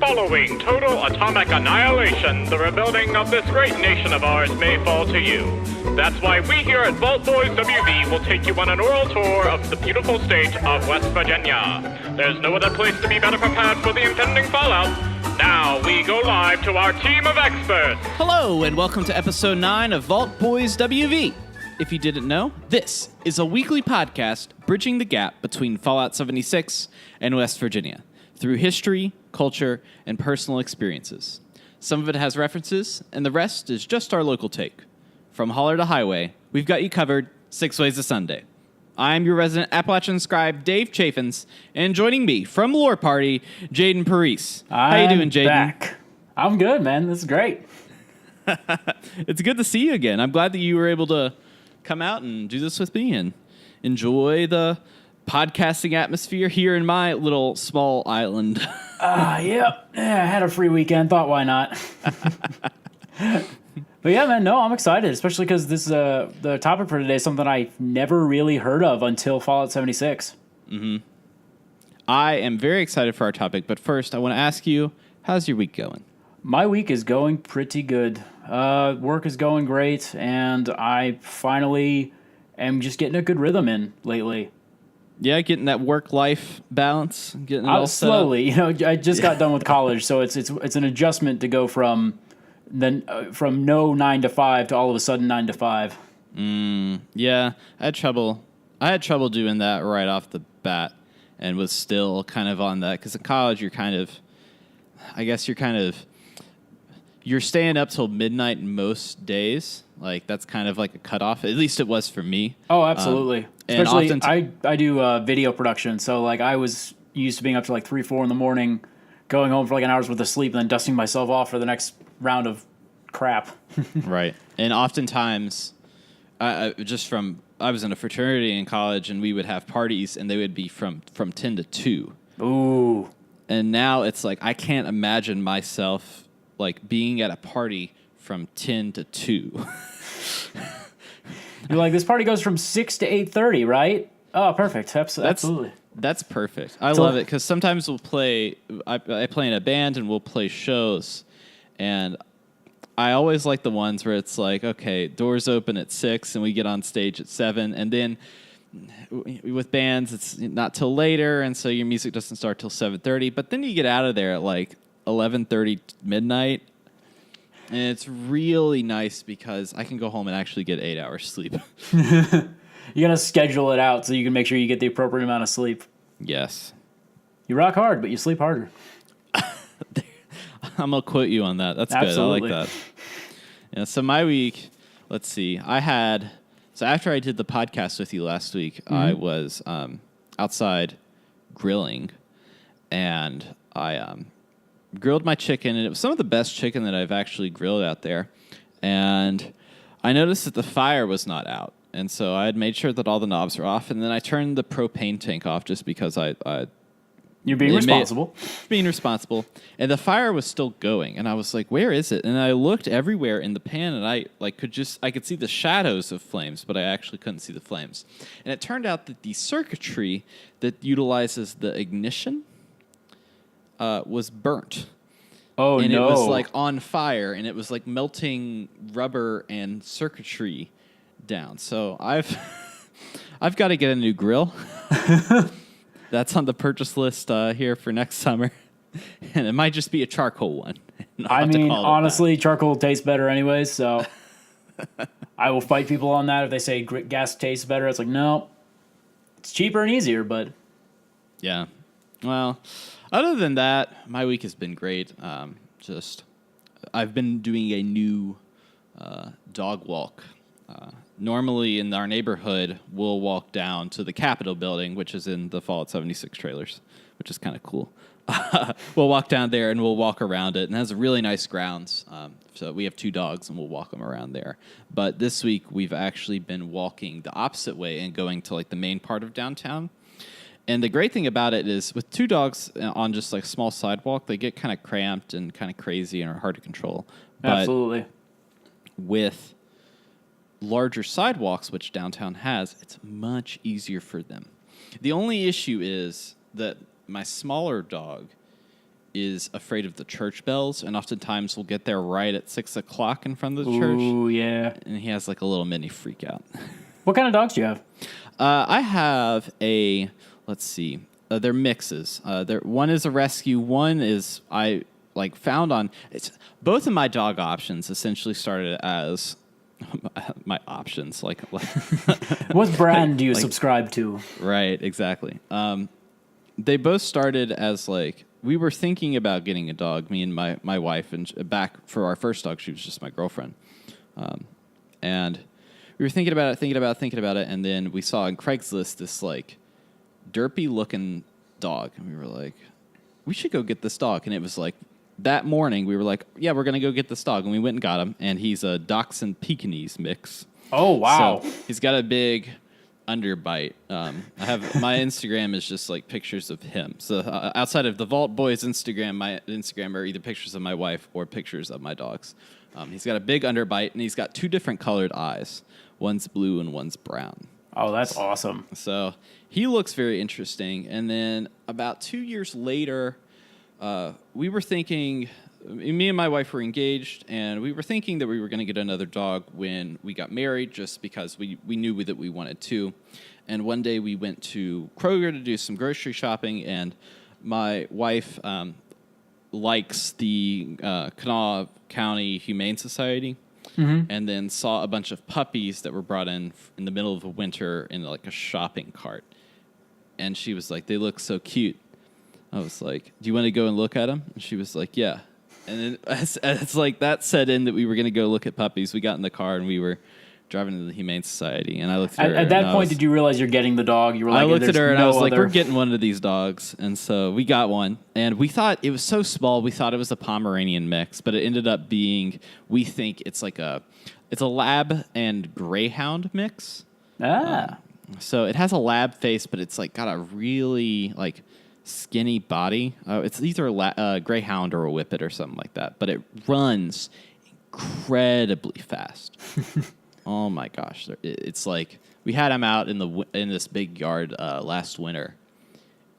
Following total atomic annihilation, the rebuilding of this great nation of ours may fall to you. That's why we here at Vault Boys WV will take you on an oral tour of the beautiful state of West Virginia. There's no other place to be better prepared for the impending fallout. Now we go live to our team of experts. Hello and welcome to episode 9 of Vault Boys WV. If you didn't know, this is a weekly podcast bridging the gap between Fallout 76 and West Virginia through history, culture, and personal experiences. Some of it has references, and the rest is just our local take. From holler to highway, we've got you covered 6 ways to Sunday. I'm your resident Appalachian scribe, Dave Chaffins, and joining me from Lore Party, Jaden Parise. How you doing, Jaden? Back. I'm good, man. This is great. It's good to see you again. I'm glad that you were able to come out and do this with me and enjoy the podcasting atmosphere here in my little small island. Yeah, I had a free weekend. Thought, why not? But yeah, man, no, I'm excited, especially because this the topic for today is something I never really heard of until Fallout 76. Mm-hmm. I am very excited for our topic, but first I want to ask you, how's your week going? My week is going pretty good. Work is going great, and I finally am just getting a good rhythm in lately. Yeah, getting that work-life balance, getting it all slowly. You know, I just got done with college, so it's an adjustment to go from no 9 to 5 to all of a sudden 9 to 5. Yeah, I had trouble doing that right off the bat, and was still kind of on that because in college you're staying up till midnight most days. Like, that's kind of like a cutoff. At least it was for me. Oh, absolutely. Especially, I do video production, so like I was used to being up to like 3, 4 in the morning, going home for like an hour's worth of sleep, and then dusting myself off for the next round of crap. Right. And oftentimes, I was in a fraternity in college, and we would have parties, and they would be from 10 to 2. Ooh. And now it's like, I can't imagine myself like being at a party from 10 to 2. You're like, this party goes from 6 to 8:30, right? Oh, perfect. Absolutely. That's perfect. I love it because sometimes we'll play. I play in a band and we'll play shows, and I always like the ones where it's like, okay, doors open at 6 and we get on stage at 7, and then with bands it's not till later, and so your music doesn't start till 7:30. But then you get out of there at like 11:30 midnight. And it's really nice because I can go home and actually get 8 hours sleep. You got to schedule it out so you can make sure you get the appropriate amount of sleep. Yes. You rock hard, but you sleep harder. I'm going to quote you on that. That's Absolutely. Good. I like that. Yeah, so my week, let's see. So after I did the podcast with you last week, I was outside grilling, and I grilled my chicken, and it was some of the best chicken that I've actually grilled out there. And I noticed that the fire was not out, and so I had made sure that all the knobs were off, and then I turned the propane tank off just because You're being responsible. Being responsible. And the fire was still going, and I was like, where is it? And I looked everywhere in the pan, and I could see the shadows of flames, but I actually couldn't see the flames. And it turned out that the circuitry that utilizes the ignition was burnt. Oh, and no. It was like on fire, and it was like melting rubber and circuitry down. So I've got to get a new grill. That's on the purchase list here for next summer. And it might just be a charcoal one. I mean, honestly, charcoal tastes better anyways, so I will fight people on that if they say gas tastes better. It's like, no, it's cheaper and easier, but... Yeah. Well... Other than that, my week has been great. I've been doing a new dog walk. Normally in our neighborhood, we'll walk down to the Capitol building, which is in the Fallout 76 trailers, which is kind of cool. We'll walk down there and we'll walk around it, and it has really nice grounds. So we have 2 dogs, and we'll walk them around there. But this week, we've actually been walking the opposite way and going to like the main part of downtown. And the great thing about it is with 2 dogs on just like a small sidewalk, they get kind of cramped and kind of crazy and are hard to control. But absolutely. With larger sidewalks, which downtown has, it's much easier for them. The only issue is that my smaller dog is afraid of the church bells, and oftentimes will get there right at 6 o'clock in front of the church. Ooh, yeah. And he has like a little mini freak out. What kind of dogs do you have? I have let's see, they're mixes. One is a rescue. One is I found on. Both of my dog options essentially started as my options. What brand do you subscribe to? Right, exactly. They both started as we were thinking about getting a dog, me and my wife, and back for our first dog, she was just my girlfriend. And we were thinking about it, and then we saw on Craigslist this derpy looking dog, and we were like, we should go get this dog. And it was that morning we were like, yeah, we're gonna go get this dog, and we went and got him, and he's a Dachshund Pekingese mix. Oh wow! So he's got a big underbite. I have my Instagram is just pictures of him. So outside of the Vault Boys Instagram, my Instagram are either pictures of my wife or pictures of my dogs. He's got a big underbite, and he's got 2 different colored eyes. One's blue and one's brown. Oh, that's awesome. So he looks very interesting. And then about 2 years later, we were thinking, me and my wife were engaged, and we were thinking that we were going to get another dog when we got married, just because we knew that we wanted to. And one day we went to Kroger to do some grocery shopping, and my wife likes the Kanawha County Humane Society, and then saw a bunch of puppies that were brought in the middle of the winter in a shopping cart. And she was like, they look so cute. I was like, do you want to go and look at them? And she was like, yeah. And then it's that set in that we were going to go look at puppies. We got in the car and we were driving to the Humane Society. And I looked at her. At that point, did you realize you're getting the dog? You were like, I looked at her and I was like, we're getting one of these dogs. And so we got one. And we thought it was so small. We thought it was a Pomeranian mix, but it ended up being, we think it's it's a lab and greyhound mix. So it has a lab face, but it's got a really skinny body. It's either a greyhound or a whippet or something like that, but it runs incredibly fast. Oh my gosh. It's we had him out in this big yard last winter,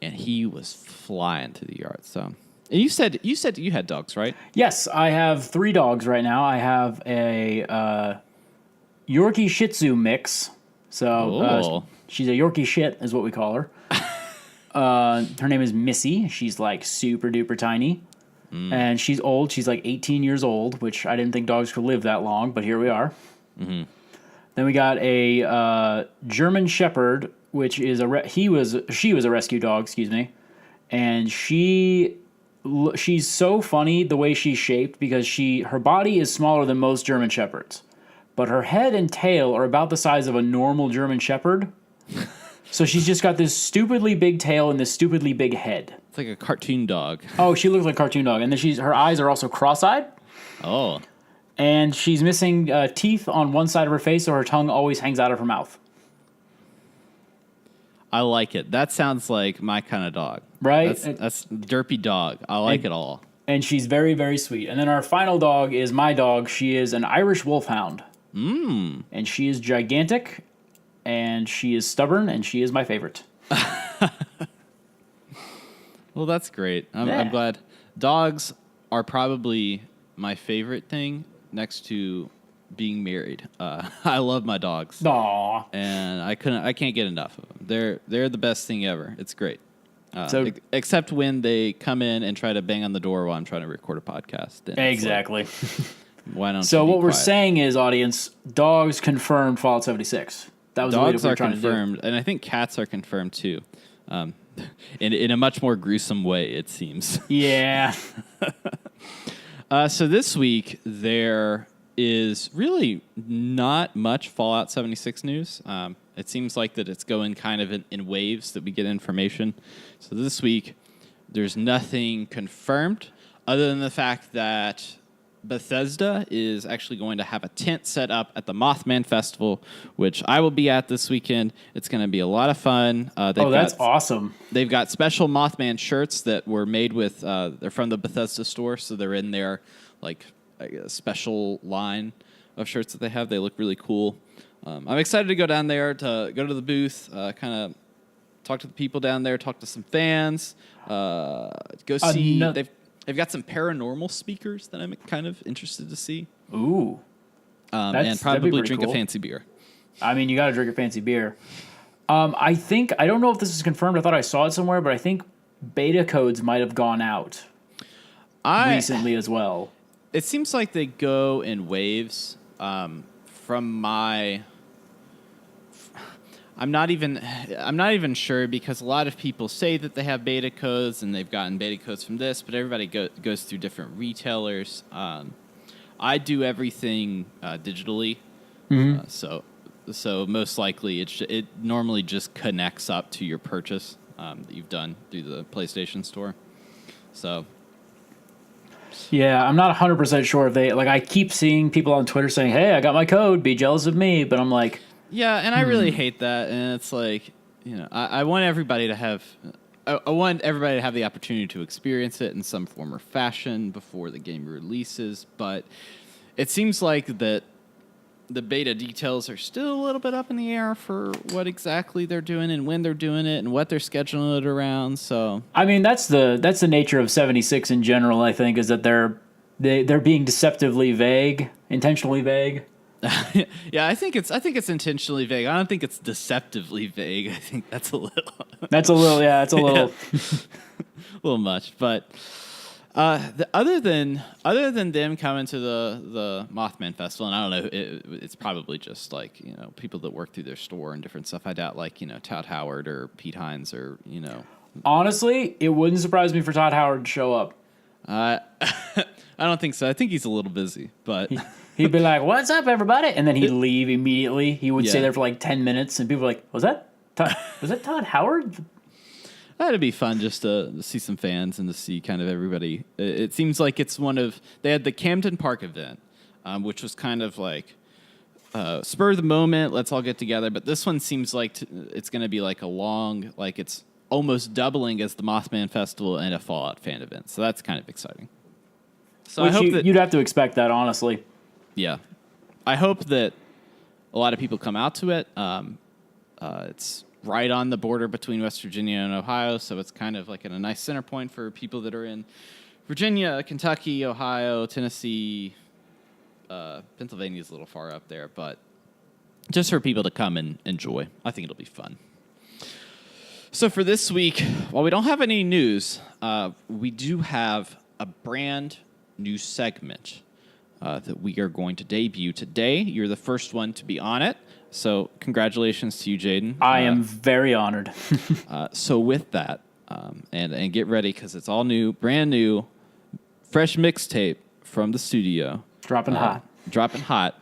and he was flying through the yard. So, and you said you had dogs, right? Yes, I have 3 dogs right now. I have a Yorkie Shih Tzu mix. So she's a Yorkie shit is what we call her. Her name is Missy. She's super duper tiny. And she's old. She's 18 years old, which I didn't think dogs could live that long, but here we are. Mm-hmm. Then we got a German Shepherd, which is she was a rescue dog, excuse me. And she's so funny the way she's shaped, because her body is smaller than most German Shepherds, but her head and tail are about the size of a normal German Shepherd. So she's just got this stupidly big tail and this stupidly big head. It's like a cartoon dog. Oh, she looks like a cartoon dog. And then her eyes are also cross-eyed. Oh. And she's missing teeth on one side of her face, so her tongue always hangs out of her mouth. I like it. That sounds like my kind of dog. Right? That's derpy dog. I like it all. And she's very, very sweet. And then our final dog is my dog. She is an Irish Wolfhound. And she is gigantic, and she is stubborn, and she is my favorite. Well, that's great. I'm glad. Dogs are probably my favorite thing next to being married. I love my dogs. Aww. And I can't get enough of them. They're the best thing ever. It's great. Except when they come in and try to bang on the door while I'm trying to record a podcast. Exactly. Why don't So you be what we're quiet? saying is, audience, dogs confirmed Fallout 76. That was dogs the way are confirmed, and I think cats are confirmed too. In a much more gruesome way, it seems. Yeah. So this week, there is really not much Fallout 76 news. It seems like that it's going kind of in waves that we get information. So this week, there's nothing confirmed other than the fact that Bethesda is actually going to have a tent set up at the Mothman Festival, which I will be at this weekend. It's going to be a lot of fun. That's awesome. They've got special Mothman shirts that were made with, they're from the Bethesda store, so they're in their a special line of shirts that they have. They look really cool. I'm excited to go down there, to go to the booth, kind of talk to the people down there, talk to some fans, go see... They've got some paranormal speakers that I'm kind of interested to see. Ooh. And probably drink cool. a fancy beer. I mean, you got to drink a fancy beer. I don't know if this is confirmed. I thought I saw it somewhere, but I think beta codes might have gone out recently as well. It seems like they go in waves. I'm not even sure, because a lot of people say that they have beta codes and they've gotten beta codes from this, but everybody goes through different retailers. I do everything digitally, so most likely it normally just connects up to your purchase that you've done through the PlayStation Store. So. Yeah, I'm not 100% sure if they... Like, I keep seeing people on Twitter saying, hey, I got my code, be jealous of me, but I'm like... Yeah, and I really hate that, and it's like, I want everybody to have... I want everybody to have the opportunity to experience it in some form or fashion before the game releases, but it seems like that the beta details are still a little bit up in the air for what exactly they're doing and when they're doing it and what they're scheduling it around. So I mean, that's the nature of 76 in general. I think is that they're being deceptively vague, intentionally vague. Yeah, I think it's intentionally vague. I don't think it's deceptively vague. I think that's a little. That's a little. Yeah, it's a little. A little much, but. Other than them coming to the Mothman Festival, and I don't know, it's probably just like people that work through their store and different stuff. I doubt like Todd Howard or Pete Hines or Honestly, it wouldn't surprise me for Todd Howard to show up. I don't think so. I think he's a little busy, but he'd be like, "What's up, everybody?" and then he'd leave immediately. He would stay there for like 10 minutes, and people were like, Was that Todd Howard? That'd be fun just to see some fans and to see kind of everybody. It seems like it's they had the Camden Park event, which was kind of like spur of the moment, let's all get together. But this one seems like it's going to be like a long, like it's almost doubling as the Mothman Festival and a Fallout fan event. So that's kind of exciting. So Which I hope you'd have to expect that, honestly. Yeah. I hope that a lot of people come out to it. It's right on the border between West Virginia and Ohio, so it's kind of like in a nice center point for people that are in Virginia, Kentucky, Ohio, Tennessee. Pennsylvania's a little far up there, but just for people to come and enjoy. I think it'll be fun. So for this week, while we don't have any news, we do have a brand new segment that we are going to debut today. You're the first one to be on it. So congratulations to you, Jaden. I am very honored. So with that, and get ready because it's all new, brand new, fresh mixtape from the studio. Dropping hot.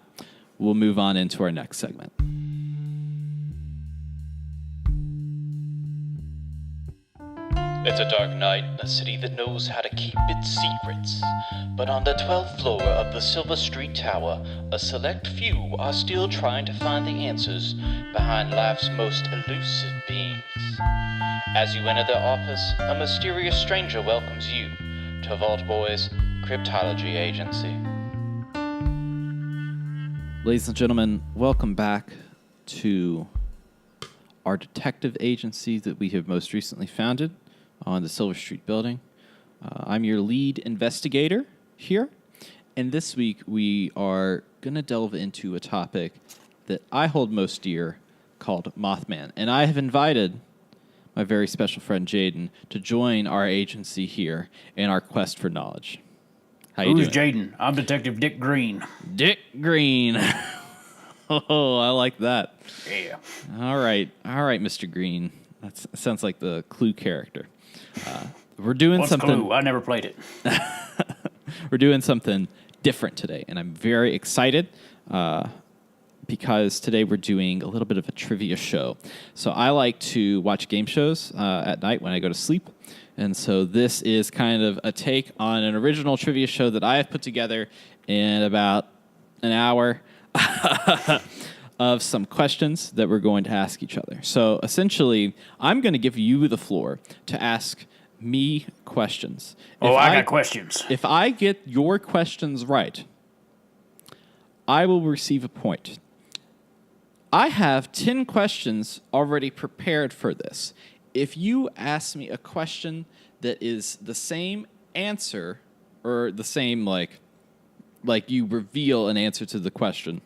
We'll move on into our next segment. It's a dark night in a city that knows how to keep its secrets. But on the 12th floor of the Silver Street Tower, a select few are still trying to find the answers behind life's most elusive beings. As you enter their office, a mysterious stranger welcomes you to Vault Boy's Cryptology Agency. Ladies and gentlemen, welcome back to our detective agency that we have most recently founded on the Silver Street building. I'm your lead investigator here, and this week we are going to delve into a topic that I hold most dear called Mothman, and I have invited my very special friend Jaden to join our agency here in our quest for knowledge. How you Who's doing? Jaden? I'm Detective Dick Green. Dick Green. Oh, I like that. Yeah. All right, Mr. Green. That sounds like the Clue character. We're doing What's something. Clue? I never played it. We're doing something different today, and I'm very excited because today we're doing a little bit of a trivia show. So I like to watch game shows at night when I go to sleep, and so this is kind of a take on an original trivia show that I have put together in about an hour of some questions that we're going to ask each other. So essentially, I'm going to give you the floor to ask me questions. Oh, I got questions. If I get your questions right, I will receive a point. I have 10 questions already prepared for this. If you ask me a question that is the same answer or the same like you reveal an answer to the question,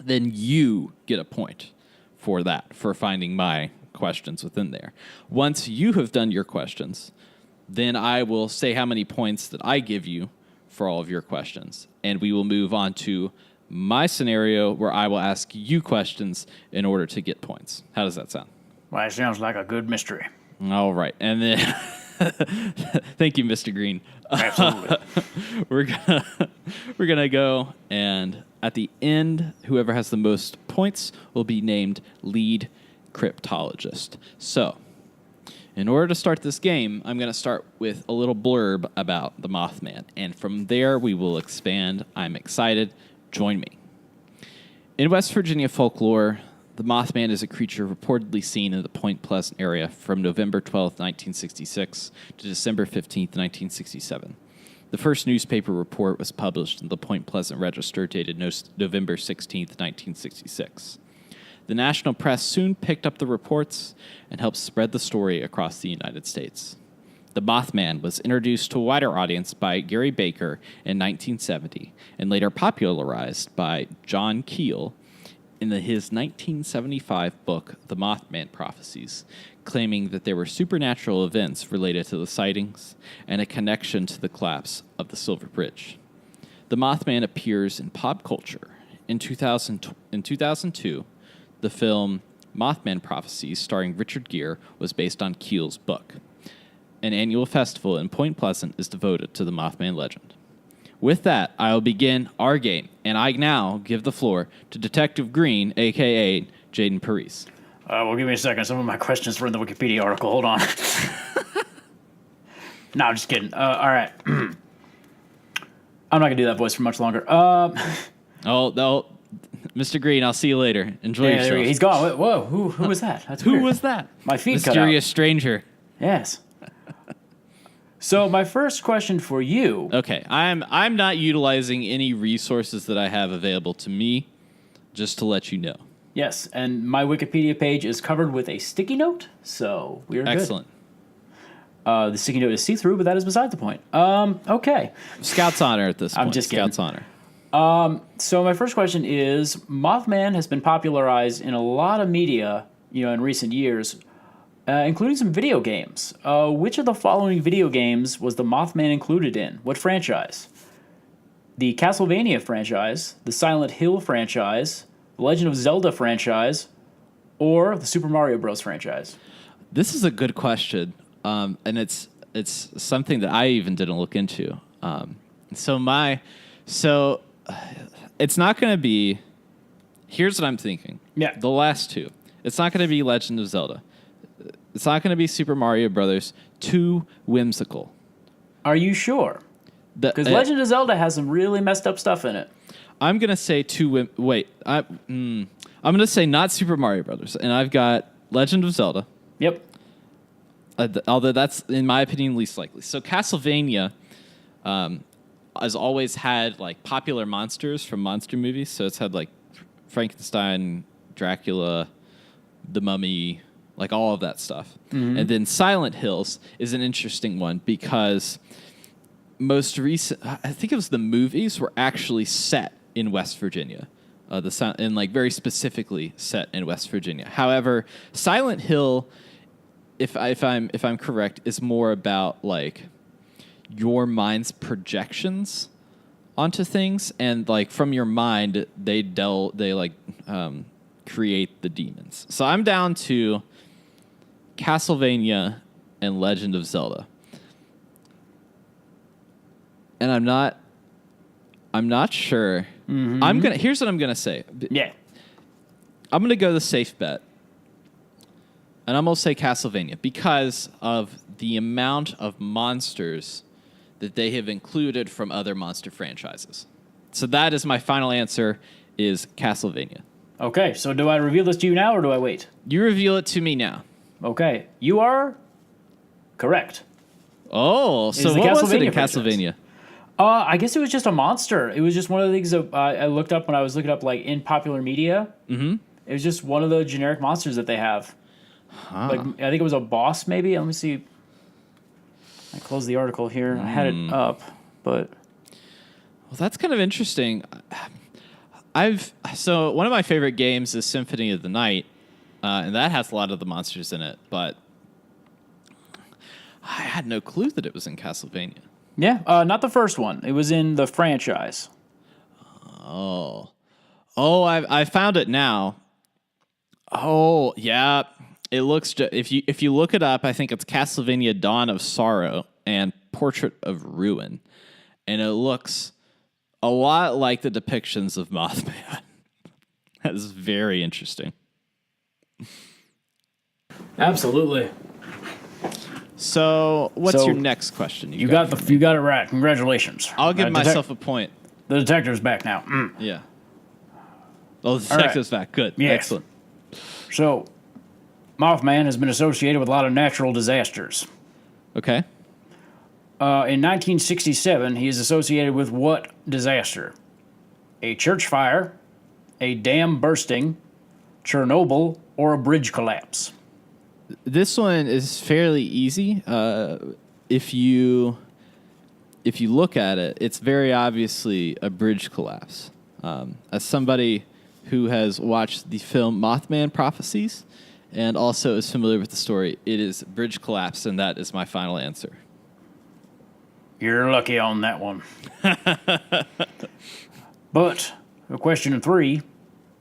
then you get a point for that, for finding my questions within there. Once you have done your questions, then I will say how many points that I give you for all of your questions. And we will move on to my scenario where I will ask you questions in order to get points. How does that sound? Well, it sounds like a good mystery. All right. And then thank you, Mr. Green. Absolutely. We're gonna go, and at the end, whoever has the most points will be named lead cryptologist. So, in order to start this game, I'm going to start with a little blurb about the Mothman, and from there we will expand. I'm excited. Join me. In West Virginia folklore, the Mothman is a creature reportedly seen in the Point Pleasant area from November 12, 1966 to December 15, 1967. The first newspaper report was published in the Point Pleasant Register dated November 16, 1966. The national press soon picked up the reports and helped spread the story across the United States. The Mothman was introduced to a wider audience by Gary Baker in 1970 and later popularized by John Keel in his 1975 book, The Mothman Prophecies, claiming that there were supernatural events related to the sightings and a connection to the collapse of the Silver Bridge. The Mothman appears in pop culture. In 2002, the film Mothman Prophecies, starring Richard Gere, was based on Keel's book. An annual festival in Point Pleasant is devoted to the Mothman legend. With that, I will begin our game, and I now give the floor to Detective Green, a.k.a. Jaden Parise. Well, give me a second. Some of my questions were in the Wikipedia article. Hold on. No, I'm just kidding. All right. I'm not going to do that voice for much longer. Oh, no. Mr. Green, I'll see you later. Enjoy yourself. He's gone. Whoa, who was that? That's Who weird. was that? My feet Mysterious cut out. stranger. Yes. So my first question for you. Okay, I'm not utilizing any resources that I have available to me, just to let you know. Yes, and my Wikipedia page is covered with a sticky note, so we're good. Excellent. The sticky note is see-through, but that is beside the point. Okay. Scout's honor at this point. I'm just kidding. Scout's honor. So my first question is, Mothman has been popularized in a lot of media, in recent years, including some video games. Which of the following video games was the Mothman included in? What franchise? The Castlevania franchise, the Silent Hill franchise, the Legend of Zelda franchise, or the Super Mario Bros. Franchise? This is a good question, and it's something that I even didn't look into. So it's not going to be. Here's what I'm thinking. Yeah. The last two. It's not going to be Legend of Zelda. It's not going to be Super Mario Brothers. Too whimsical. Are you sure? Because Legend of Zelda has some really messed up stuff in it. I'm going to say I'm going to say not Super Mario Brothers, and I've got Legend of Zelda. Yep. Although that's, in my opinion, least likely. So Castlevania has always had like popular monsters from monster movies. So it's had like Frankenstein, Dracula, the Mummy, like all of that stuff. Mm-hmm. And then Silent Hills is an interesting one because most recent, I think it was the movies were actually set in West Virginia. And like very specifically set in West Virginia. However, Silent Hill, if I'm correct, is more about like your mind's projections onto things, and like from your mind they create the demons. So I'm down to Castlevania and Legend of Zelda, and I'm not sure. Mm-hmm. Here's what I'm gonna say. Yeah. I'm gonna go the safe bet, and I'm gonna say Castlevania because of the amount of monsters that they have included from other monster franchises. So that is my final answer, is Castlevania. Okay, so do I reveal this to you now or do I wait? You reveal it to me now. Okay, you are correct. Oh, so what was it in Castlevania? I guess it was just a monster. It was just one of the things that I looked up when I was looking up like in popular media. Mm-hmm. It was just one of the generic monsters that they have. Like I think it was a boss, maybe. Let me see. I closed the article here. I had it up, but... Well, that's kind of interesting. So one of my favorite games is Symphony of the Night, and that has a lot of the monsters in it, but I had no clue that it was in Castlevania. Yeah, not the first one. It was in the franchise. Oh, I found it now. Oh, yeah. It looks if you look it up, I think it's Castlevania Dawn of Sorrow and Portrait of Ruin, and it looks a lot like the depictions of Mothman. That is very interesting. Absolutely. So, what's your next question? You got it right. Congratulations. I'll give myself a point. The detective's back now. Yeah. Oh, the detective's back. Good. Yeah. Excellent. So, Mothman has been associated with a lot of natural disasters. Okay. In 1967, he is associated with what disaster? A church fire, a dam bursting, Chernobyl, or a bridge collapse? This one is fairly easy. If you look at it, it's very obviously a bridge collapse. As somebody who has watched the film Mothman Prophecies and also is familiar with the story, it is bridge collapse, and that is my final answer. You're lucky on that one. But, question 3,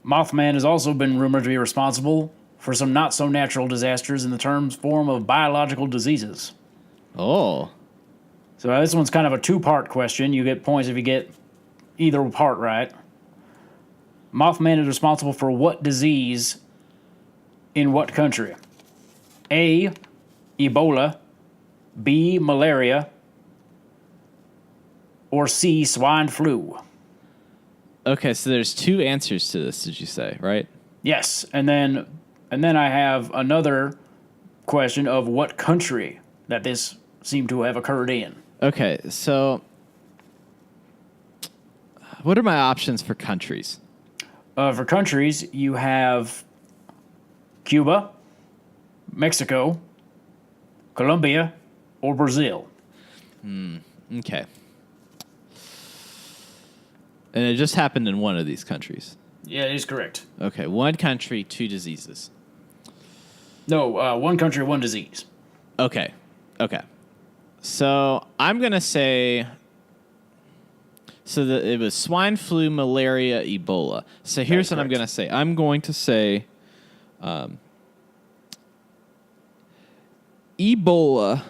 Mothman has also been rumored to be responsible for some not-so-natural disasters in the form of biological diseases. Oh. So this one's kind of a two-part question. You get points if you get either part right. Mothman is responsible for what disease in what country? A, Ebola, B, malaria, or C, swine flu? Okay, so there's two answers to this, did you say, right? Yes, and then I have another question of what country that this seemed to have occurred in. Okay, so what are my options for countries? For countries, you have Cuba, Mexico, Colombia, or Brazil. Okay. And it just happened in one of these countries. Yeah, it is correct. Okay, one country, two diseases. No, one country, one disease. Okay. So I'm going to say... So it was swine flu, malaria, Ebola. So here's what I'm going to say. I'm going to say Ebola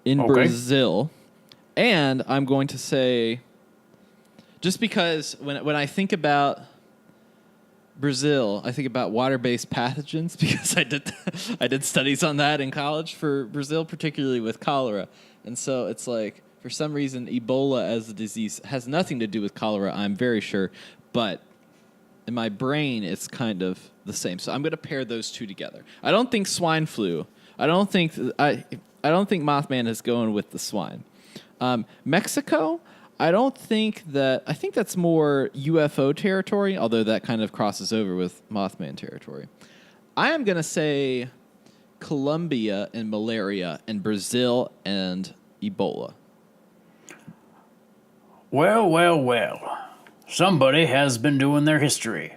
in Brazil. And I'm going to say... Just because when I think about Brazil, I think about water-based pathogens because I did studies on that in college for Brazil, particularly with cholera. And so it's like, for some reason, Ebola as a disease has nothing to do with cholera, I'm very sure. But in my brain, it's kind of the same. So I'm going to pair those two together. I don't think swine flu. I don't think Mothman is going with the swine. Mexico... I think that's more UFO territory, although that kind of crosses over with Mothman territory. I am going to say Colombia and malaria and Brazil and Ebola. Well. Somebody has been doing their history.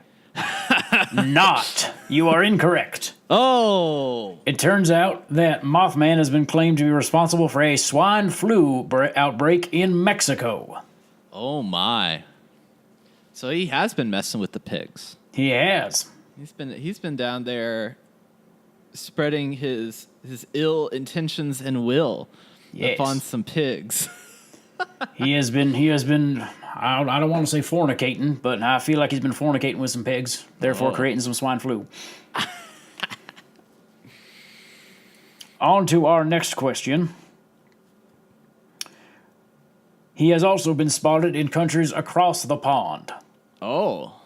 Not. You are incorrect. Oh! It turns out that Mothman has been claimed to be responsible for a swine flu outbreak in Mexico. Oh, my. So he has been messing with the pigs. He has. He's been down there spreading his ill intentions and will upon some pigs. He has been. I don't want to say fornicating, but I feel like he's been fornicating with some pigs, therefore creating some swine flu. On to our next question. He has also been spotted in countries across the pond. Oh.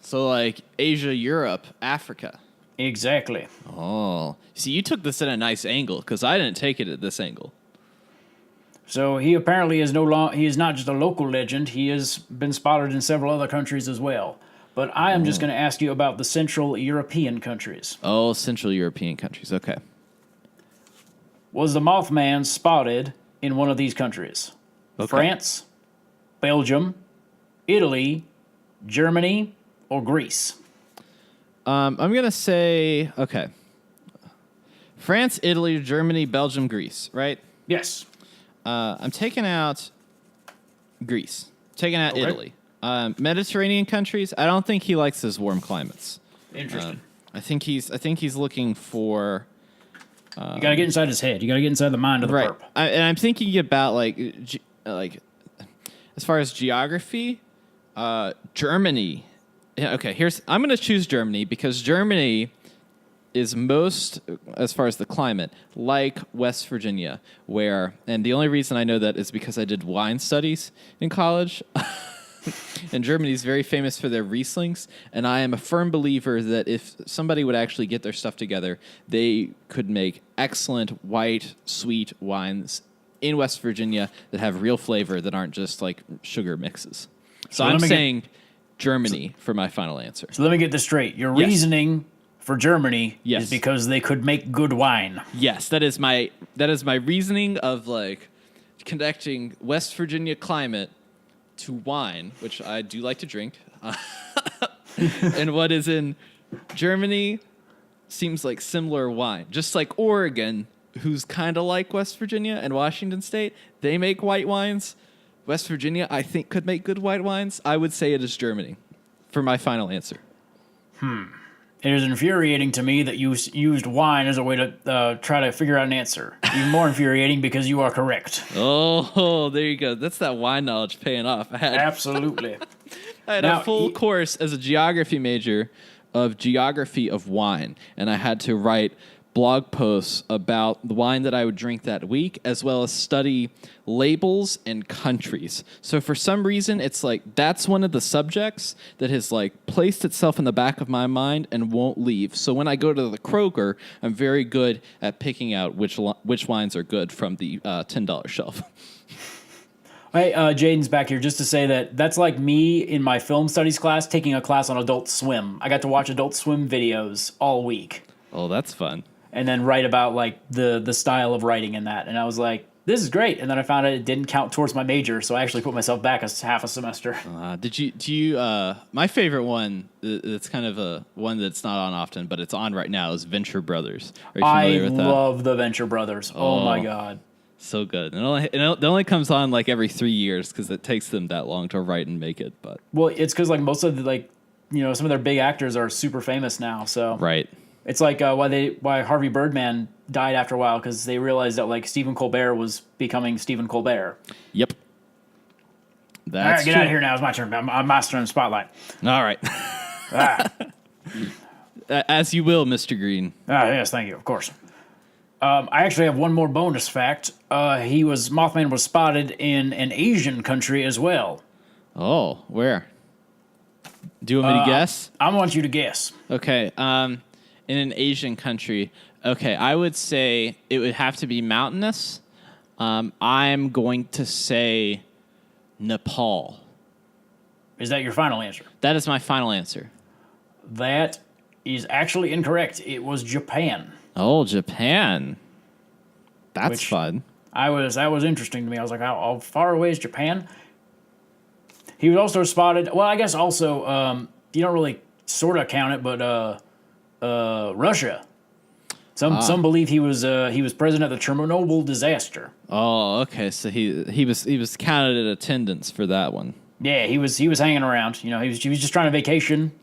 So like Asia, Europe, Africa. Exactly. Oh. See, you took this at a nice angle, because I didn't take it at this angle. So he apparently is he is not just a local legend, he has been spotted in several other countries as well. But I am just going to ask you about the Central European countries. Oh, Central European countries, okay. was the Mothman spotted in one of these countries? Okay. France, Belgium, Italy, Germany, or Greece? I'm going to say, okay. France, Italy, Germany, Belgium, Greece, right? Yes. I'm taking out Greece. Taking out Okay. Italy. Mediterranean countries, I don't think he likes his warm climates. Interesting. I think he's looking for... you got to get inside his head. You got to get inside the mind of the right. perp. And I'm thinking about, like as far as geography, Germany. Yeah, okay, I'm going to choose Germany because Germany is most, as far as the climate, like West Virginia, and the only reason I know that is because I did wine studies in college. And Germany is very famous for their Rieslings, and I am a firm believer that if somebody would actually get their stuff together, they could make excellent white, sweet wines in West Virginia that have real flavor that aren't just like sugar mixes. So I'm saying Germany for my final answer. So let me get this straight. Your reasoning for Germany is because they could make good wine. Yes, that is my reasoning of like connecting West Virginia climate to wine, which I do like to drink. And what is in Germany seems like similar wine. Just like Oregon, who's kind of like West Virginia and Washington State, they make white wines. West Virginia, I think, could make good white wines. I would say it is Germany for my final answer. It is infuriating to me that you used wine as a way to try to figure out an answer. Even more infuriating because you are correct. Oh, there you go. That's that wine knowledge paying off. Absolutely. I had a full course as a geography major of geography of wine, and I had to write blog posts about the wine that I would drink that week, as well as study labels and countries. So for some reason, it's like that's one of the subjects that has like placed itself in the back of my mind and won't leave. So when I go to the Kroger, I'm very good at picking out which wines are good from the $10 shelf. Hey, Jaden's back here just to say that that's like me in my film studies class taking a class on Adult Swim. I got to watch Adult Swim videos all week. Oh, that's fun. And then write about like the style of writing in that. And I was like, this is great. And then I found out it didn't count towards my major, so I actually put myself back half a semester. My favorite one, it's kind of a one that's not on often, but it's on right now, is Venture Brothers. Are you familiar with that? I love the Venture Brothers. Oh my God. So good. It only comes on like every 3 years because it takes them that long to write and make it. But well, it's because like most of the some of their big actors are super famous now. So right. It's like why Harvey Birdman died after a while because they realized that like Stephen Colbert was becoming Stephen Colbert. Yep. All right, get out of here now. It's my turn. I'm mastering the spotlight. All right. As you will, Mr. Green. Yes, thank you. Of course. I actually have one more bonus fact. Mothman was spotted in an Asian country as well. Oh, where? Do you want me to guess? I want you to guess. Okay. In an Asian country. Okay, I would say it would have to be mountainous. I'm going to say Nepal. Is that your final answer? That is my final answer. That is actually incorrect. It was Japan. Oh, Japan. That's fun. That was interesting to me. I was like, how far away is Japan? He was also spotted. Well, I guess also you don't really sort of count it, but Russia. Some believe he was present at the Chernobyl disaster. Oh, okay. So he was counted in attendance for that one. Yeah, he was hanging around. He was just trying to vacation.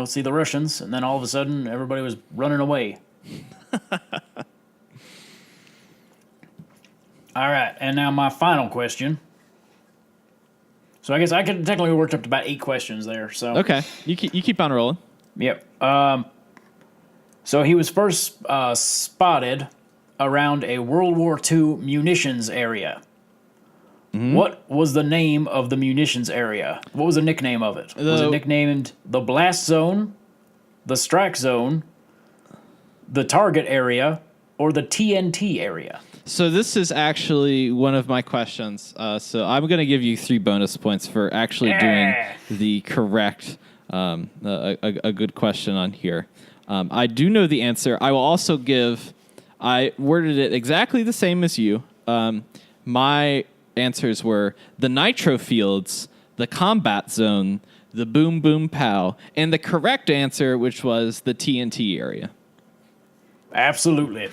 See the Russians, and then all of a sudden everybody was running away. All right, and now my final question. So I guess I could technically worked up to about 8 questions there. So okay, you keep on rolling. Yep. So he was first spotted around a World War II munitions area. Mm-hmm. What was the name of the munitions area? What was the nickname of it? Was it nicknamed the Blast Zone, the Strike Zone, the Target Area, or the TNT Area? So this is actually one of my questions. So I'm going to give you 3 bonus points for actually doing the correct, a good question on here. I do know the answer. I will also give I worded it exactly the same as you. My answers were the nitro fields, the combat zone, the boom boom pow, and the correct answer, which was the TNT area. Absolutely.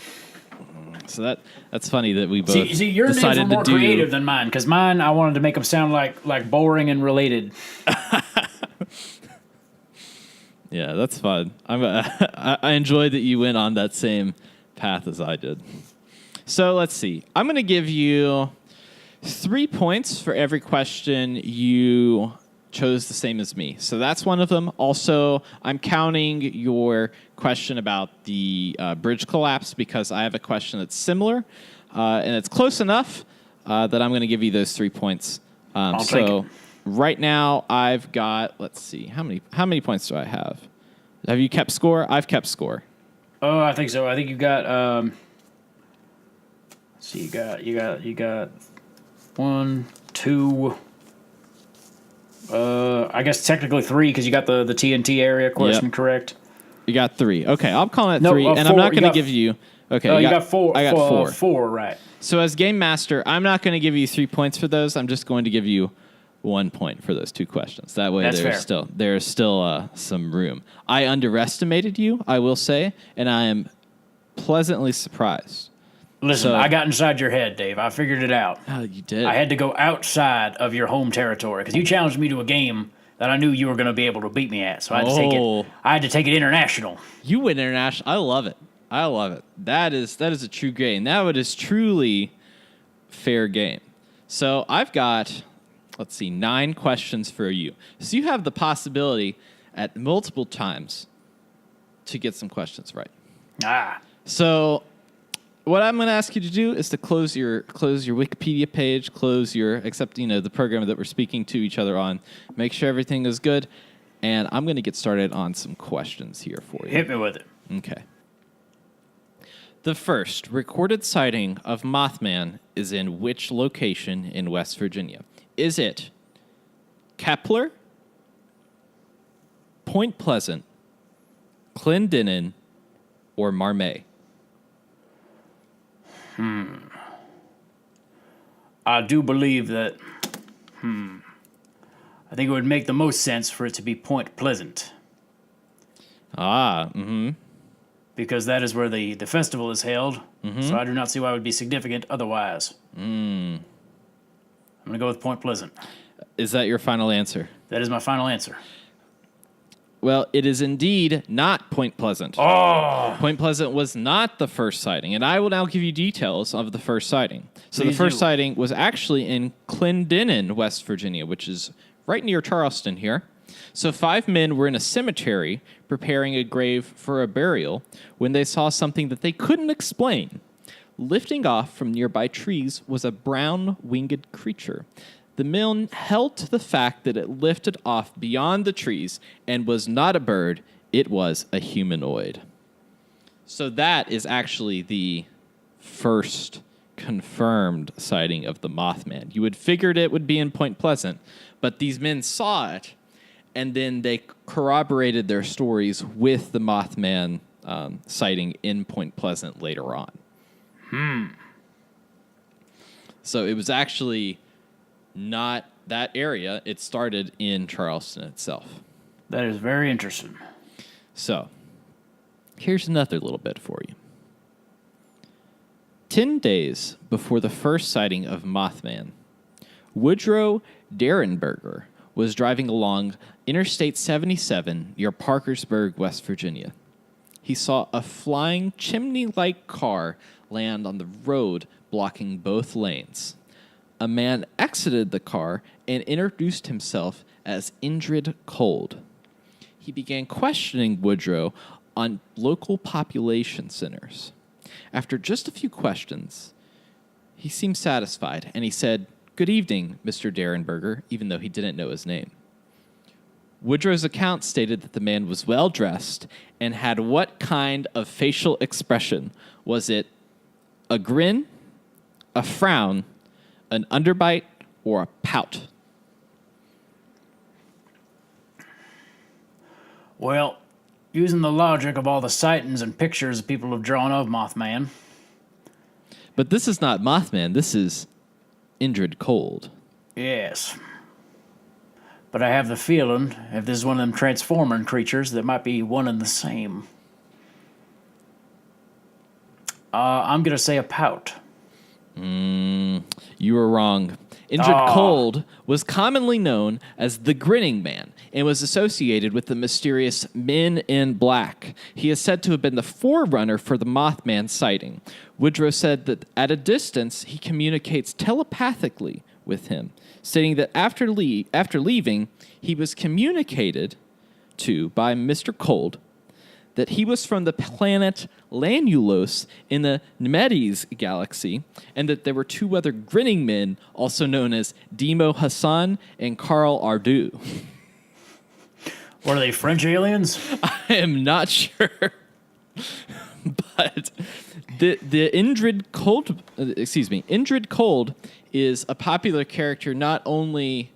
So that's funny that we both See, your names were more creative than mine, because mine, I wanted to make them sound like boring and related. Yeah, that's fun. I enjoyed that you went on that same path as I did. So let's see. I'm going to give you 3 points for every question you chose the same as me. So that's one of them. Also, I'm counting your question about the bridge collapse because I have a question that's similar and it's close enough that I'm going to give you those 3 points. I'll take it. Right now I've got, let's see, how many points do I have? Have you kept score? I've kept score. Oh, I think so. I think you got. See, you got 1, 2. I guess technically 3 because you got the TNT area question correct. You got 3. Okay, I'm calling it No, 3, and 4. I'm not going to give you. Okay, you got 4. I got 4. 4, right? So as game master, I'm not going to give you 3 points for those. I'm just going to give you 1 point for those 2 questions. That way, there's still some room. I underestimated you, I will say, and I am pleasantly surprised. Listen, I got inside your head, Dave. I figured it out. Oh, you did. I had to go outside of your home territory because you challenged me to a game that I knew you were going to be able to beat me at. So I had to take it. I had to take it international. You went international. I love it. I love it. That is a true game. That is truly fair game. So I've got, let's see, 9 questions for you. So you have the possibility at multiple times to get some questions right. So what I'm going to ask you to do is to close your Wikipedia page, except the program that we're speaking to each other on. Make sure everything is good, and I'm going to get started on some questions here for you. Hit me with it. Okay. The first recorded sighting of Mothman is in which location in West Virginia? Is it Kepler, Point Pleasant, Clendenin, or Marmay? I do believe that. I think it would make the most sense for it to be Point Pleasant. Because that is where the festival is held. So I do not see why it would be significant otherwise. I'm going to go with Point Pleasant. Is that your final answer? That is my final answer. Well, it is indeed not Point Pleasant. Oh! Point Pleasant was not the first sighting, and I will now give you details of the first sighting. So the first sighting was actually in Clendenin, West Virginia, which is right near Charleston here. So 5 men were in a cemetery preparing a grave for a burial when they saw something that they couldn't explain. Lifting off from nearby trees was a brown winged creature. The men held to the fact that it lifted off beyond the trees and was not a bird, it was a humanoid. So that is actually the first confirmed sighting of the Mothman. You had figured it would be in Point Pleasant, but these men saw it, and then they corroborated their stories with the Mothman sighting in Point Pleasant later on. So it was actually not that area. It started in Charleston itself. That is very interesting. So, here's another little bit for you. 10 days before the first sighting of Mothman, Woodrow Derenberger was driving along Interstate 77 near Parkersburg, West Virginia. He saw a flying chimney-like car land on the road, blocking both lanes. A man exited the car and introduced himself as Indrid Cold. He began questioning Woodrow on local population centers. After just a few questions, he seemed satisfied, and he said, "Good evening, Mr. Derenberger," even though he didn't know his name. Woodrow's account stated that the man was well-dressed and had what kind of facial expression? Was it a grin, a frown, an underbite, or a pout? Well, using the logic of all the sightings and pictures people have drawn of Mothman, But this is not Mothman. This is Indrid Cold. Yes. But I have the feeling, if this is one of them transforming creatures, that might be one and the same. I'm going to say a pout. You were wrong. Indrid Cold was commonly known as the Grinning Man and was associated with the mysterious Men in Black. He is said to have been the forerunner for the Mothman sighting. Woodrow said that at a distance, he communicates telepathically with him, stating that after leaving, he was communicated to by Mr. Cold that he was from the planet Lanulos in the Nemedes galaxy, and that there were two other grinning men, also known as Demo Hassan and Carl Ardu. What are they, French aliens? I am not sure. But the Indrid Cold is a popular character not only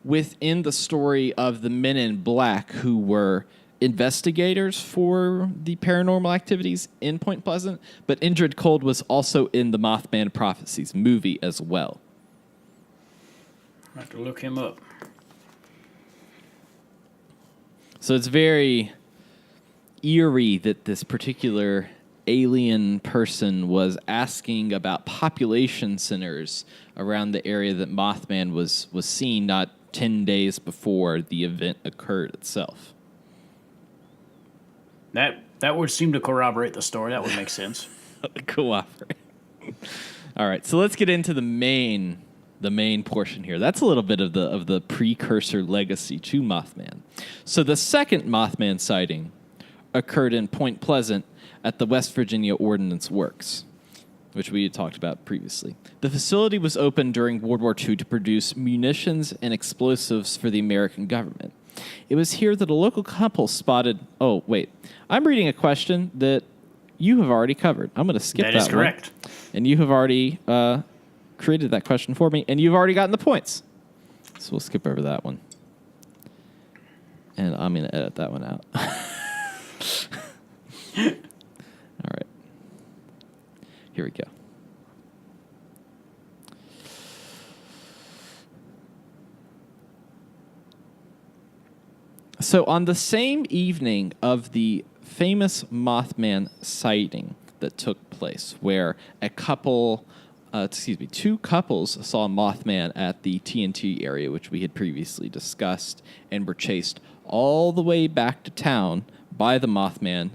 within the story of the Men in Black, who were investigators for the paranormal activities in Point Pleasant, but Indrid Cold was also in the Mothman Prophecies movie as well. I have to look him up. So it's very eerie that this particular alien person was asking about population centers around the area that Mothman was seen not 10 days before the event occurred itself. That would seem to corroborate the story. That would make sense. Cooperate. All right, so let's get into the main portion here. That's a little bit of the precursor legacy to Mothman. So the second Mothman sighting occurred in Point Pleasant at the West Virginia Ordnance Works, which we had talked about previously. The facility was opened during World War II to produce munitions and explosives for the American government. It was here that a local couple spotted... Oh, wait. I'm reading a question that you have already covered. I'm going to skip that one. That is correct. And you have already created that question for me, and you've already gotten the points. So we'll skip over that one. And I'm going to edit that one out. All right. Here we go. So on the same evening of the famous Mothman sighting that took place, where two couples saw Mothman at the TNT area, which we had previously discussed, and were chased all the way back to town by the Mothman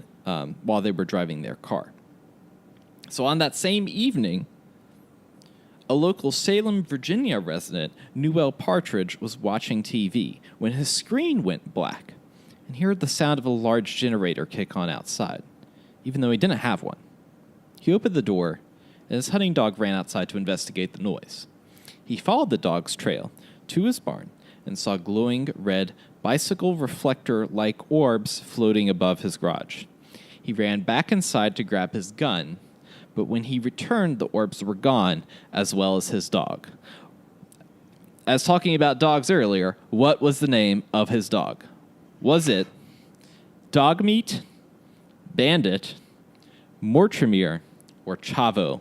while they were driving their car. So on that same evening, a local Salem, Virginia resident, Newell Partridge, was watching TV when his screen went black and he heard the sound of a large generator kick on outside, even though he didn't have one. He opened the door, and his hunting dog ran outside to investigate the noise. He followed the dog's trail to his barn and saw glowing red bicycle reflector-like orbs floating above his garage. He ran back inside to grab his gun, but when he returned, the orbs were gone, as well as his dog. As talking about dogs earlier, what was the name of his dog? Was it Dogmeat, Bandit, Mortimer, or Chavo?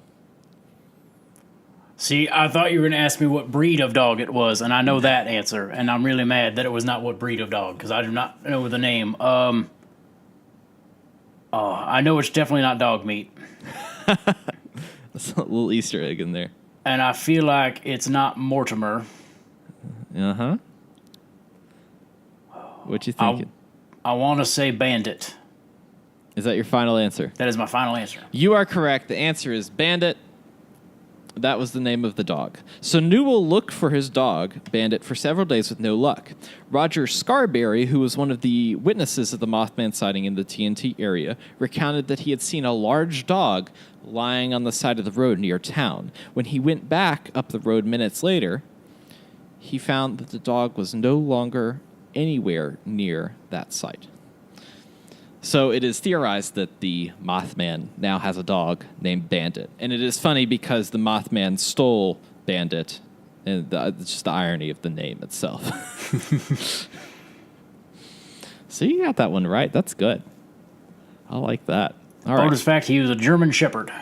See, I thought you were going to ask me what breed of dog it was, and I know that answer, and I'm really mad that it was not what breed of dog, because I do not know the name. I know it's definitely not dog meat. That's a little Easter egg in there. And I feel like it's not Mortimer. Uh-huh. What you thinking? I want to say Bandit. Is that your final answer? That is my final answer. You are correct. The answer is Bandit. That was the name of the dog. So Newell looked for his dog, Bandit, for several days with no luck. Roger Scarberry, who was one of the witnesses of the Mothman sighting in the TNT area, recounted that he had seen a large dog lying on the side of the road near town. When he went back up the road minutes later, he found that the dog was no longer anywhere near that site. So it is theorized that the Mothman now has a dog named Bandit. And it is funny because the Mothman stole Bandit. And it's just the irony of the name itself. So you got that one right. That's good. I like that. All right. Bonus fact, he was a German Shepherd.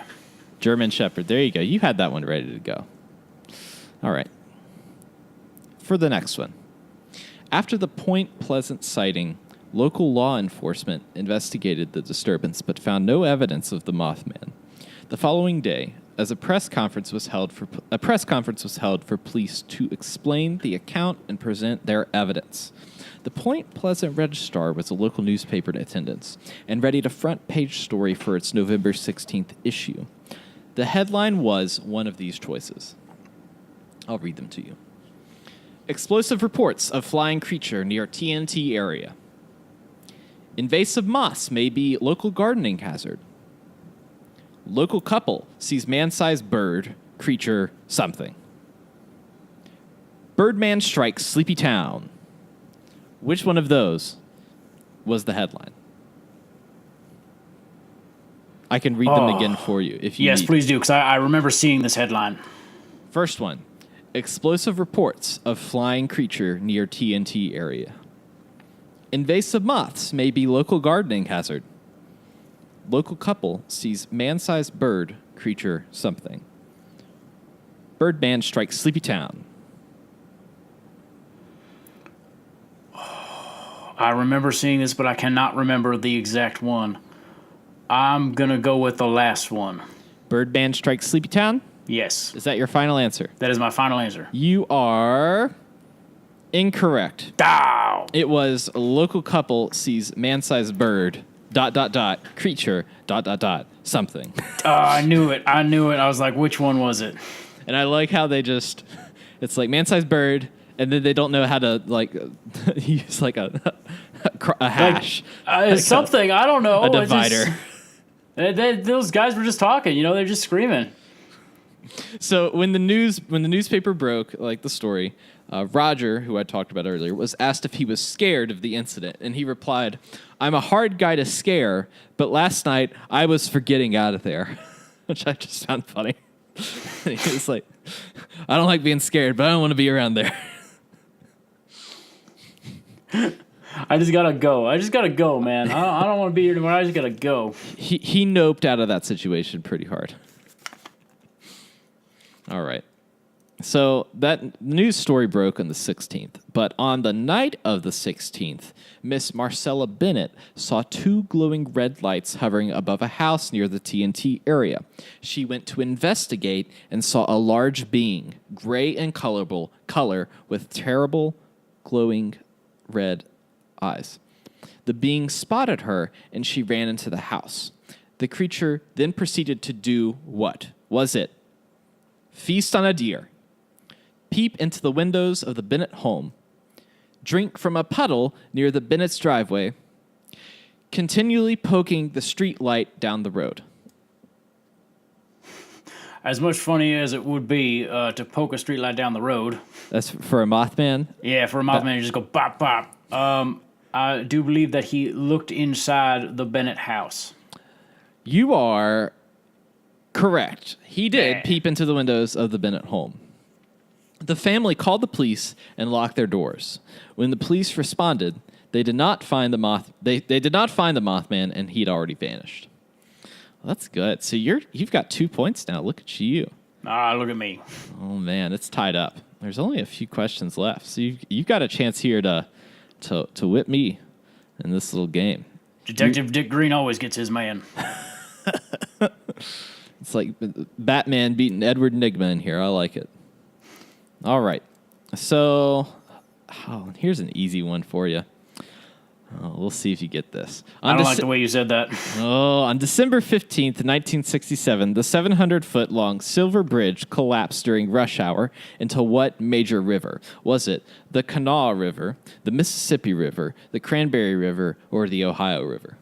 German Shepherd. There you go. You had that one ready to go. All right. For the next one. After the Point Pleasant sighting, local law enforcement investigated the disturbance but found no evidence of the Mothman. The following day, as a press conference was held for police to explain the account and present their evidence. The Point Pleasant Registrar was a local newspaper in attendance and readied a front-page story for its November 16th issue. The headline was one of these choices. I'll read them to you. Explosive reports of flying creature near TNT area. Invasive moths may be local gardening hazard. Local couple sees man-sized bird, creature, something. Birdman strikes sleepy town. Which one of those was the headline? I can read them again for you if you Yes, need. please do, because I remember seeing this headline. First one. Explosive reports of flying creature near TNT area. Invasive moths may be local gardening hazard. Local couple sees man-sized bird, creature, something. Birdman strikes sleepy town. I remember seeing this, but I cannot remember the exact one. I'm going to go with the last one. Birdman strikes sleepy town? Yes. Is that your final answer? That is my final answer. You are incorrect. Dow! It was a local couple sees man-sized bird, ... creature, ... something. I knew it. I was like, which one was it? And I like how they just, it's like man-sized bird, and then they don't know how to, like, use, like, a hash. Like, something, I don't know. A divider. Those guys were just talking, they're just screaming. So when the newspaper broke, like the story, Roger, who I talked about earlier, was asked if he was scared of the incident, and he replied, "I'm a hard guy to scare, but last night I was for getting out of there," which I just found funny. And he was like, "I don't like being scared, but I don't want to be around there." I just gotta go, man. I don't want to be here anymore. I just gotta go. He noped out of that situation pretty hard. All right. So that news story broke on the 16th, but on the night of the 16th, Miss Marcella Bennett saw two glowing red lights hovering above a house near the TNT area. She went to investigate and saw a large being, gray and color with terrible glowing red eyes. The being spotted her and she ran into the house. The creature then proceeded to do what? Was it feast on a deer, peep into the windows of the Bennett home, drink from a puddle near the Bennett's driveway, continually poking the street light down the road? As much funny as it would be to poke a street light down the road. That's for a Mothman? Yeah, for a Mothman, you just go bop, bop. I do believe that he looked inside the Bennett house. You are correct. He did peep into the windows of the Bennett home. The family called the police and locked their doors. When the police responded, they did not find the Mothman, and he'd already vanished. Well, that's good. So you've got 2 points now. Look at you. Look at me. Oh man, it's tied up. There's only a few questions left, so you've got a chance here to whip me in this little game. Detective Dick Green always gets his man. It's like Batman beating Edward Nygma in here. I like it. All right. So, here's an easy one for you. We'll see if you get this. I don't like the way you said that. On December 15th, 1967, the 700-foot-long Silver Bridge collapsed during rush hour into what major river? Was it the Kanawha River, the Mississippi River, the Cranberry River, or the Ohio River?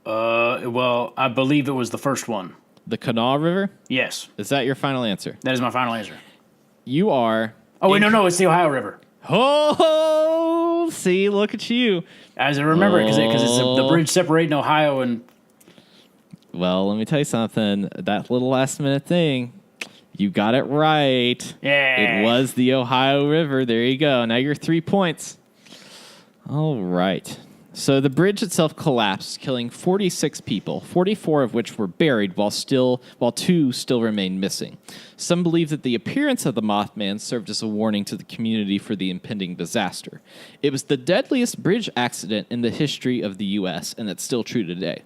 Well, I believe it was the first one. The Kanawha River? Yes. Is that your final answer? That is my final answer. You are... Oh, wait, no, it's the Ohio River. Oh, see, look at you. As I remember it, because it's the bridge separating Ohio and... Well, let me tell you something. That little last-minute thing, you got it right. Yeah. It was the Ohio River. There you go. Now you're 3 points. All right. So the bridge itself collapsed, killing 46 people, 44 of which were buried while 2 still remained missing. Some believe that the appearance of the Mothman served as a warning to the community for the impending disaster. It was the deadliest bridge accident in the history of the U.S., and it's still true today.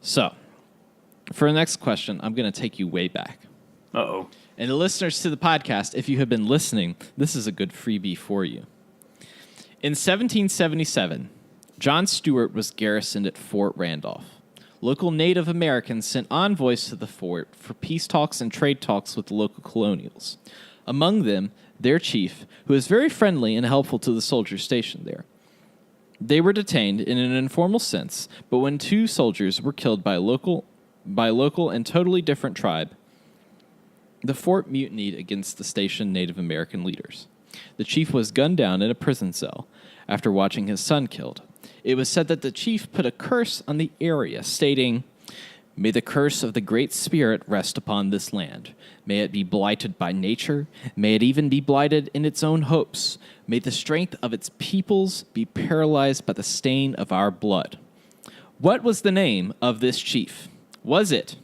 So, for the next question, I'm going to take you way back. Uh-oh. And the listeners to the podcast, if you have been listening, this is a good freebie for you. In 1777, John Stewart was garrisoned at Fort Randolph. Local Native Americans sent envoys to the fort for peace talks and trade talks with the local colonials. Among them, their chief, who was very friendly and helpful to the soldiers stationed there. They were detained in an informal sense, but when 2 soldiers were killed by local and totally different tribe, the fort mutinied against the stationed Native American leaders. The chief was gunned down in a prison cell after watching his son killed. It was said that the chief put a curse on the area, stating, "May the curse of the Great Spirit rest upon this land. May it be blighted by nature. May it even be blighted in its own hopes. May the strength of its peoples be paralyzed by the stain of our blood." What was the name of this chief? Was it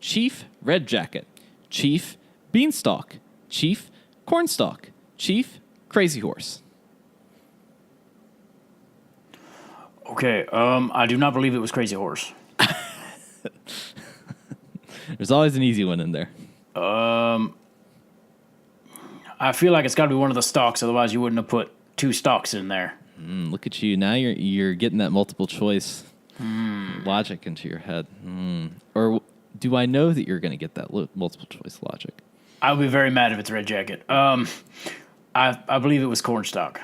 Chief Red Jacket, Chief Beanstalk, Chief Cornstalk, Chief Crazy Horse? Okay, I do not believe it was Crazy Horse. There's always an easy one in there. I feel like it's got to be one of the stalks, otherwise you wouldn't have put 2 stalks in there. Look at you. Now you're getting that multiple choice logic into your head. Or do I know that you're going to get that multiple choice logic? I'll be very mad if it's Red Jacket. I believe it was Cornstalk.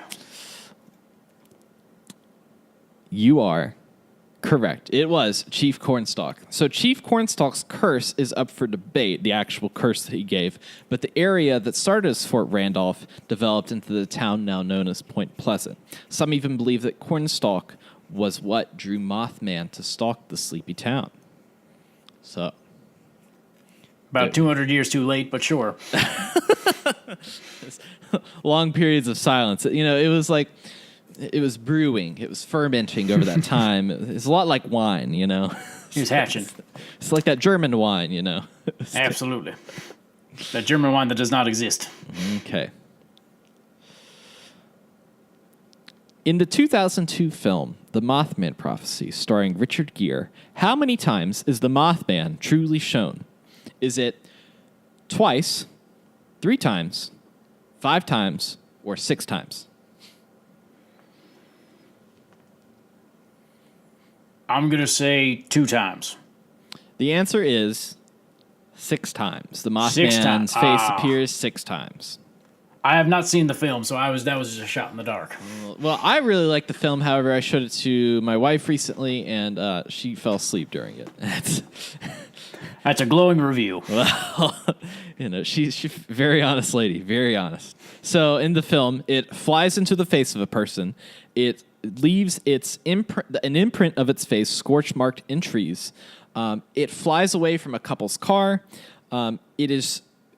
You are correct. It was Chief Cornstalk. So Chief Cornstalk's curse is up for debate, the actual curse that he gave. But the area that started as Fort Randolph developed into the town now known as Point Pleasant. Some even believe that Cornstalk was what drew Mothman to stalk the sleepy town. So, about 200 years too late, but sure. Long periods of silence. You know, it was like, it was brewing. It was fermenting over that time. It's a lot like wine, you know. He was hatching. It's like that German wine, you know. Absolutely. That German wine that does not exist. Okay. In the 2002 film, The Mothman Prophecy, starring Richard Gere, how many times is the Mothman truly shown? Is it twice, 3 times, 5 times, or 6 times? I'm going to say 2 times. The answer is 6 times. The Mothman's face appears 6 times. I have not seen the film, so that was just a shot in the dark. Well, I really like the film. However, I showed it to my wife recently, and she fell asleep during it. That's a glowing review. Well, you know, she's a very honest lady, very honest. So in the film, it flies into the face of a person. It leaves an imprint of its face scorch marked in trees. It flies away from a couple's car.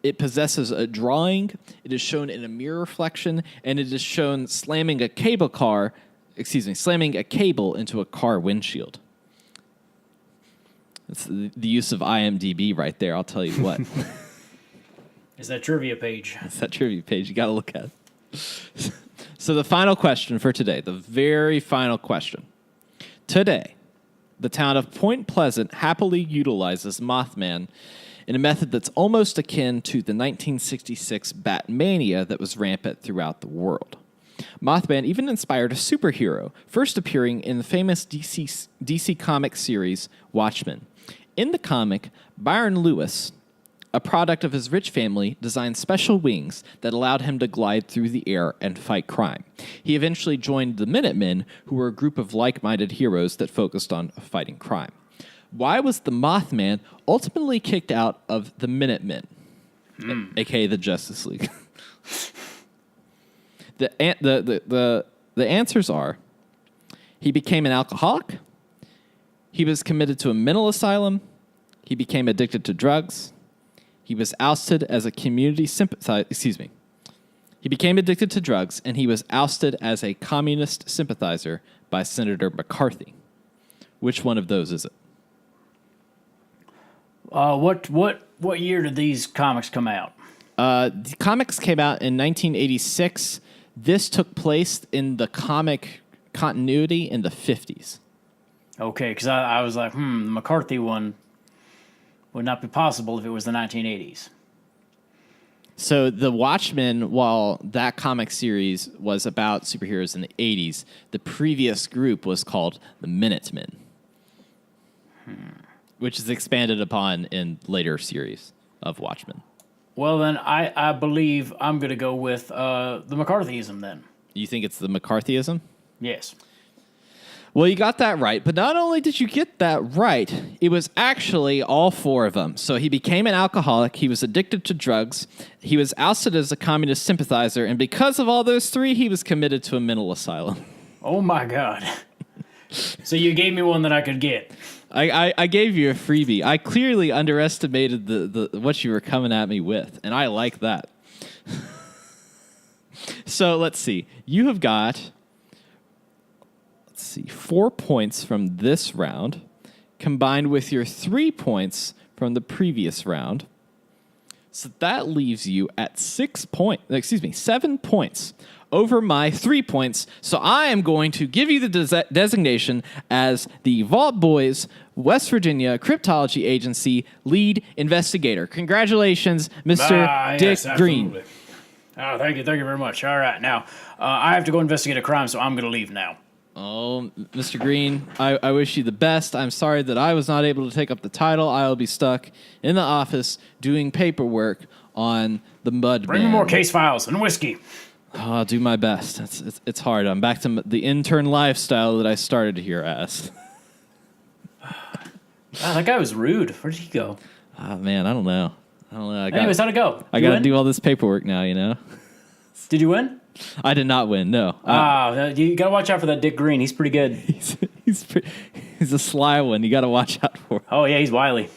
It possesses a drawing. It is shown in a mirror reflection, and it is shown slamming a cable into a car windshield. It's the use of IMDb right there, I'll tell you what. It's that trivia page. It's that trivia page you got to look at. So the final question for today, the very final question. Today, the town of Point Pleasant happily utilizes Mothman in a method that's almost akin to the 1966 Batmania that was rampant throughout the world. Mothman even inspired a superhero, first appearing in the famous DC comic series Watchmen. In the comic, Byron Lewis, a product of his rich family, designed special wings that allowed him to glide through the air and fight crime. He eventually joined the Minutemen, who were a group of like-minded heroes that focused on fighting crime. Why was the Mothman ultimately kicked out of the Minutemen, a.k.a. the Justice League? The answers are: he became an alcoholic, he was committed to a mental asylum, he became addicted to drugs, he was ousted as a community sympathizer. He became addicted to drugs, and he was ousted as a communist sympathizer by Senator McCarthy. Which one of those is it? What year did these comics come out? The comics came out in 1986. This took place in the comic continuity in the 50s. Okay, because I was like, the McCarthy one would not be possible if it was the 1980s. So the Watchmen, while that comic series was about superheroes in the 80s, the previous group was called the Minutemen, which is expanded upon in later series of Watchmen. Well, then I believe I'm going to go with the McCarthyism then. You think it's the McCarthyism? Yes. Well, you got that right. But not only did you get that right, it was actually all four of them. So he became an alcoholic. He was addicted to drugs. He was ousted as a communist sympathizer. And because of all those three, he was committed to a mental asylum. Oh, my God. So you gave me one that I could get. I gave you a freebie. I clearly underestimated the what you were coming at me with, and I like that. So let's see. You have got 4 points from this round, combined with your 3 points from the previous round. So that leaves you at 7 points over my 3 points. So I am going to give you the designation as the Vault Boys West Virginia Cryptology Agency lead investigator. Congratulations, Mr. Dick Green. Oh, thank you very much. All right, now I have to go investigate a crime, so I'm going to leave now. Oh, Mr. Green, I wish you the best. I'm sorry that I was not able to take up the title. I will be stuck in the office doing paperwork on the Mud Bring me more case files and whiskey. Oh, I'll do my best. It's hard. I'm back to the intern lifestyle that I started here as. Wow, that guy was rude. Where did he go? Oh, man, I don't know. Anyways, how'd it go? I got to do all this paperwork now, you know? Did you win? I did not win, no. You got to watch out for that Dick Green. He's pretty good. He's a sly one. You got to watch out for him. Oh, yeah, he's wily.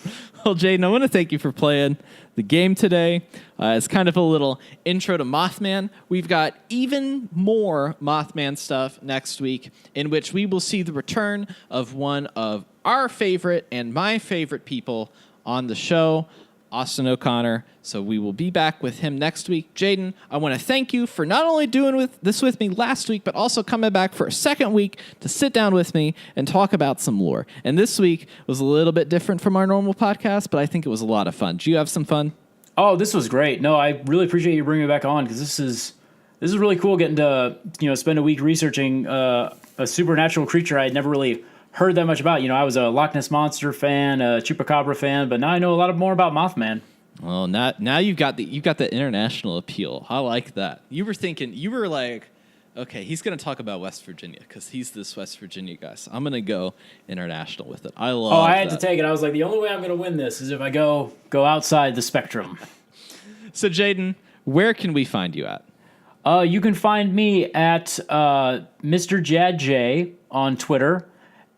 Well, Jaden, I want to thank you for playing the game today. It's kind of a little intro to Mothman. We've got even more Mothman stuff next week, in which we will see the return of one of our favorite and my favorite people on the show, Austin O'Connor. So we will be back with him next week. Jaden, I want to thank you for not only doing this with me last week, but also coming back for a second week to sit down with me and talk about some lore. And this week was a little bit different from our normal podcast, but I think it was a lot of fun. Did you have some fun? Oh, this was great. No, I really appreciate you bringing me back on, because this is really cool getting to spend a week researching a supernatural creature I had never really heard that much about. I was a Loch Ness Monster fan, a Chupacabra fan, but now I know a lot more about Mothman. Well, now you've got the international appeal. I like that. You were like, okay, he's going to talk about West Virginia because he's this West Virginia guy. So I'm going to go international with it. I love. Oh, I had to take it. I was like, the only way I'm going to win this is if I go outside the spectrum. So, Jaden, where can we find you at? You can find me at Mr. Jad J on Twitter.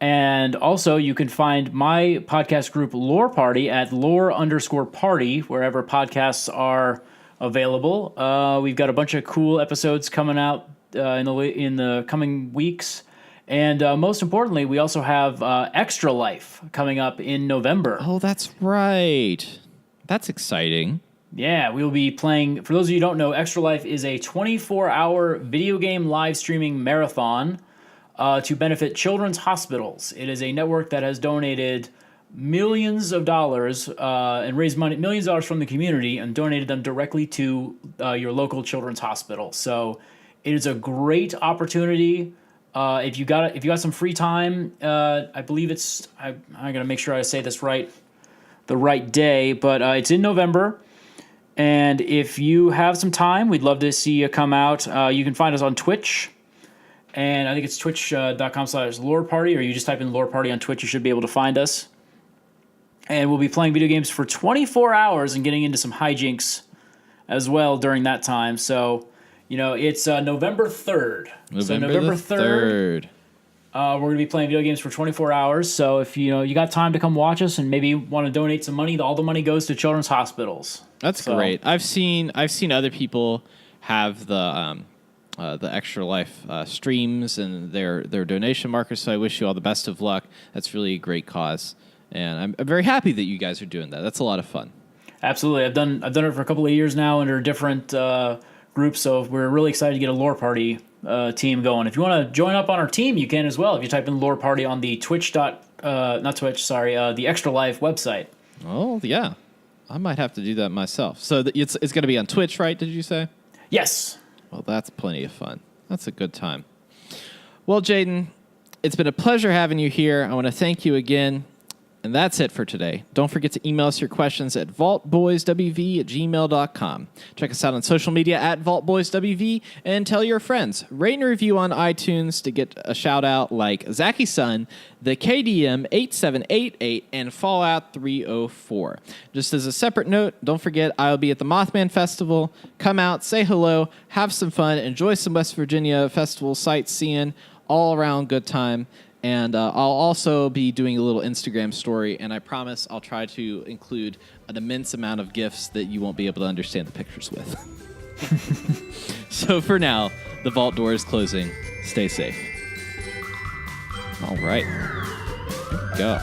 And also, you can find my podcast group, Lore Party, at lore_party, wherever podcasts are available. We've got a bunch of cool episodes coming out in the coming weeks. And most importantly, we also have Extra Life coming up in November. Oh, that's right. That's exciting. Yeah, we'll be playing. For those of you who don't know, Extra Life is a 24-hour video game live streaming marathon to benefit children's hospitals. It is a network that has donated millions of dollars and raised millions of dollars from the community and donated them directly to your local children's hospital. So it is a great opportunity. If you got some free time, I believe I'm gonna make sure I say this right, the right day, but it's in November. And if you have some time, we'd love to see you come out. You can find us on Twitch. And I think it's twitch.com/loreparty, or you just type in Lore Party on Twitch. You should be able to find us. And we'll be playing video games for 24 hours and getting into some hijinks as well during that time. So, it's November 3rd. November 3rd. We're going to be playing video games for 24 hours. So if you got time to come watch us and maybe want to donate some money, all the money goes to children's hospitals. That's great. I've seen other people have the Extra Life streams and their donation markers. So I wish you all the best of luck. That's really a great cause, and I'm very happy that you guys are doing that. That's a lot of fun. Absolutely, I've done it for a couple of years now under different groups. So we're really excited to get a lore party team going. If you want to join up on our team, you can as well. If you type in lore party on the the Extra Life website. Oh yeah, I might have to do that myself. So it's going to be on Twitch, right? Did you say? Yes. Well, that's plenty of fun. That's a good time. Well, Jaden, it's been a pleasure having you here. I want to thank you again. And that's it for today. Don't forget to email us your questions at vaultboyswv@gmail.com. Check us out on social media at vaultboyswv and tell your friends. Rate and review on iTunes to get a shout out like Zachy Sun, the KDM 8788, and Fallout 304. Just as a separate note, don't forget I'll be at the Mothman Festival. Come out, say hello, have some fun, enjoy some West Virginia festival sightseeing, all around good time. And I'll also be doing a little Instagram story, and I promise I'll try to include an immense amount of GIFs that you won't be able to understand the pictures with. So for now, the vault door is closing. Stay safe. All right. Here we go.